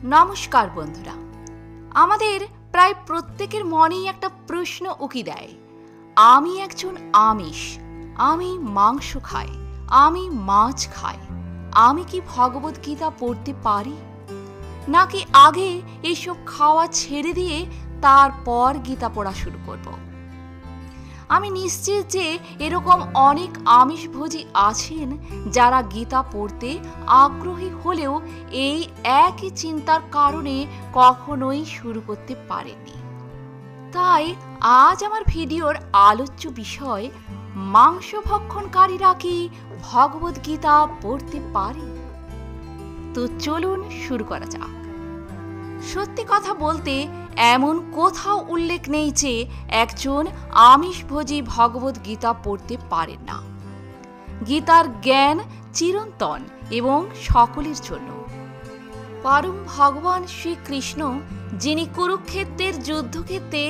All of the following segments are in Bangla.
নমস্কার বন্ধুরা, আমাদের প্রায় প্রত্যেকের মনেই একটা প্রশ্ন উকি দেয়, আমি একজন আমিষ, আমি মাংস খাই, আমি মাছ খাই, আমি কি ভগবদ গীতা পড়তে পারি, নাকি আগে এসব খাওয়া ছেড়ে দিয়ে তারপর গীতা পড়া শুরু করব? আমি নিশ্চিত যে এরকম অনেক আমিষভোজী আছেন যারা গীতা পড়তে আগ্রহী হলেও এই একই চিন্তার কারণে কখনোই শুরু করতে পারেননি। তাই আজ আমার ভিডিওর আলোচ্য বিষয়, মাংস ভক্ষণকারীরা কি ভগবদ গীতা পড়তে পারে? তো চলুন শুরু করা যাক। সত্যি কথা বলতে এমন কোথাও উল্লেখ নেই যে একজন আমিষভোজী ভগবদ গীতা পড়তে পারেন না। গীতার জ্ঞান চিরন্তন এবং সকলের জন্য। পরম ভগবান শ্রীকৃষ্ণ, যিনি কুরুক্ষেত্রের যুদ্ধক্ষেত্রে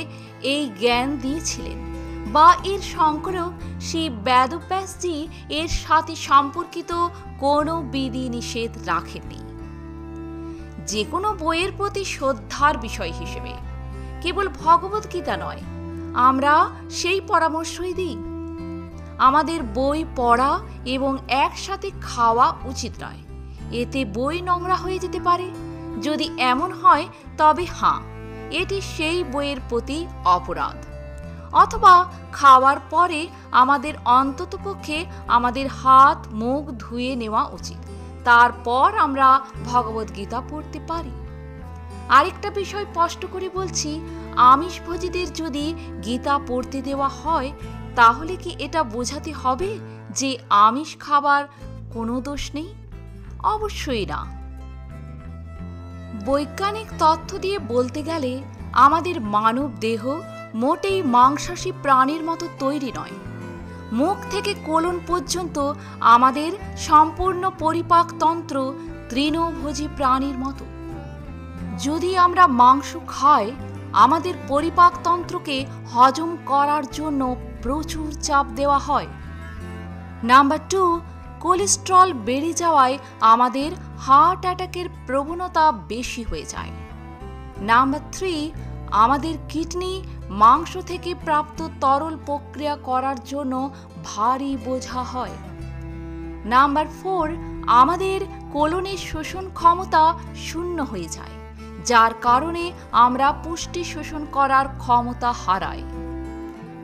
এই জ্ঞান দিয়েছিলেন, বা এর সংকলক শ্রী বেদব্যাসজি এর সাথে সম্পর্কিত কোনো বিধি নিষেধ রাখেননি। যে কোনো বইয়ের প্রতি শ্রদ্ধার বিষয় হিসেবে কেবল ভগবদ গীতা নয়, আমরা সেই পরামর্শই দিই। আমাদের বই পড়া এবং একসাথে খাওয়া উচিত নয়। এতে বই নোংরা হয়ে যেতে পারে। যদি এমন হয় তবে হ্যাঁ, এটি সেই বইয়ের প্রতি অপরাধ। অথবা খাওয়ার পরে আমাদের অন্ততপক্ষে আমাদের হাত মুখ ধুয়ে নেওয়া উচিত, তারপর আমরা ভগবদ গীতা পড়তে পারি। আরেকটা বিষয় স্পষ্ট করে বলছি, আমিষভোজীদের যদি গীতা পড়তে দেওয়া হয়, তাহলে কি এটা বোঝাতে হবে যে আমিষ খাবার কোনো দোষ নেই? অবশ্যই না। বৈজ্ঞানিক তথ্য দিয়ে বলতে গেলে আমাদের মানব দেহ মোটেই মাংসাশী প্রাণীর মতো তৈরি নয়। মুখ থেকে কোলন পর্যন্ত আমাদের সম্পূর্ণ পরিপাকতন্ত্র তৃণভোজী প্রাণীর মতো। যদি আমরা মাংস খাই, আমাদের পরিপাকতন্ত্রকে হজম করার জন্য প্রচুর চাপ দেওয়া হয়। নাম্বার 2, কোলেস্টেরল বেড়ে যাওয়ায় আমাদের হার্ট অ্যাটাকের প্রবণতা বেশি হয়ে যায়। নাম্বার 3, আমাদের কিডনি মাংস থেকে প্রাপ্ত তরল প্রক্রিয়া করার জন্য ভারী বোঝা হয়। নাম্বার 4, আমাদের কোলনের শোষণ ক্ষমতা শূন্য হয়ে যায়, যার কারণে আমরা পুষ্টি শোষণ করার ক্ষমতা হারাই।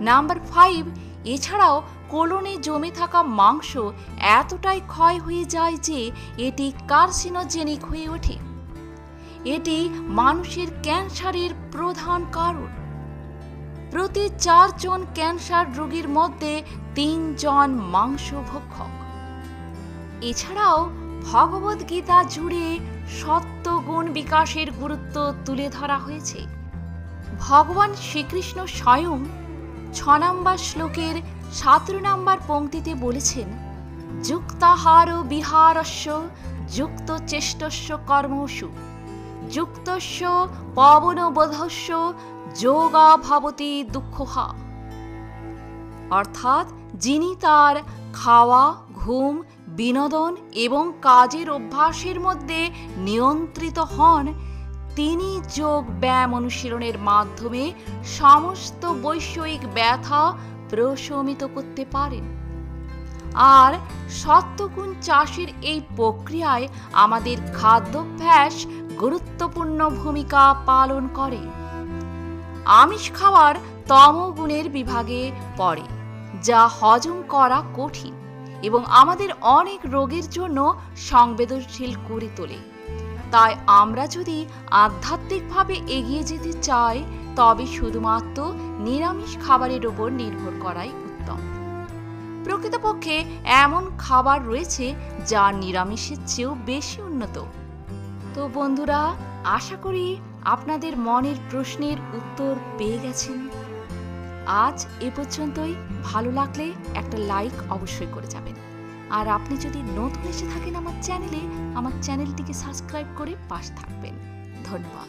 নাম্বার 5, এছাড়াও কোলনে জমে থাকা মাংস এতটাই ক্ষয় হয়ে যায় যে এটি কার্সিনোজেনিক হয়ে ওঠে। এটি মানুষের ক্যান্সারের প্রধান কারণ। প্রতি 4 জন ক্যান্সার রোগীর মধ্যে 3 জন মাংস ভক্ষক। এছাড়াও ভগবদ গীতা জুড়ে সত্ত্বগুণ বিকাশের গুরুত্ব তুলে ধরা হয়েছে। ভগবান শ্রীকৃষ্ণ স্বয়ং 6 নম্বর শ্লোকের 17 নম্বর পংক্তিতে বলেছেন, যুক্তাহার বিহারস্য যুক্ত চেষ্টস্য কর্মসু যুক্তস্য পবনবোধস্য যোগা ভবতি দুঃখহা। অর্থাৎ যিনি তার খাওয়া, ঘুম, বিনোদন এবং কাজের অভ্যাসের মধ্যে নিয়ন্ত্রিত হন, তিনি যোগ ব্যায়াম অনুশীলনের মাধ্যমে সমস্ত বৈষয়িক ব্যথা প্রশমিত করতে পারেন। আর সত্ত্বগুণ চাষের এই প্রক্রিয়ায় আমাদের খাদ্যাভ্যাস গুরুত্বপূর্ণ ভূমিকা পালন করে। আমিষ খাবার তমগুণের বিভাগে পড়ে, যা হজম করা কঠিন এবং আমাদের অনেক রোগের জন্য সংবেদনশীল করে তোলে। তাই আমরা যদি আধ্যাত্মিকভাবে এগিয়ে যেতে চাই, তবে শুধুমাত্র নিরামিষ খাবারের উপর নির্ভর করাই উত্তম। প্রকৃতপক্ষে এমন খাবার রয়েছে যা নিরামিষের চেয়েও বেশি উন্নত। তো বন্ধুরা, আশা করি আপনাদের মনের প্রশ্নের উত্তর পেয়ে গেছেন। আজ এ পর্যন্তই। ভালো লাগলে একটা লাইক অবশ্যই করে যাবেন। আর আপনি যদি নতুন এসে থাকেন আমার চ্যানেলটিকে সাবস্ক্রাইব করে পাশে থাকবেন। ধন্যবাদ।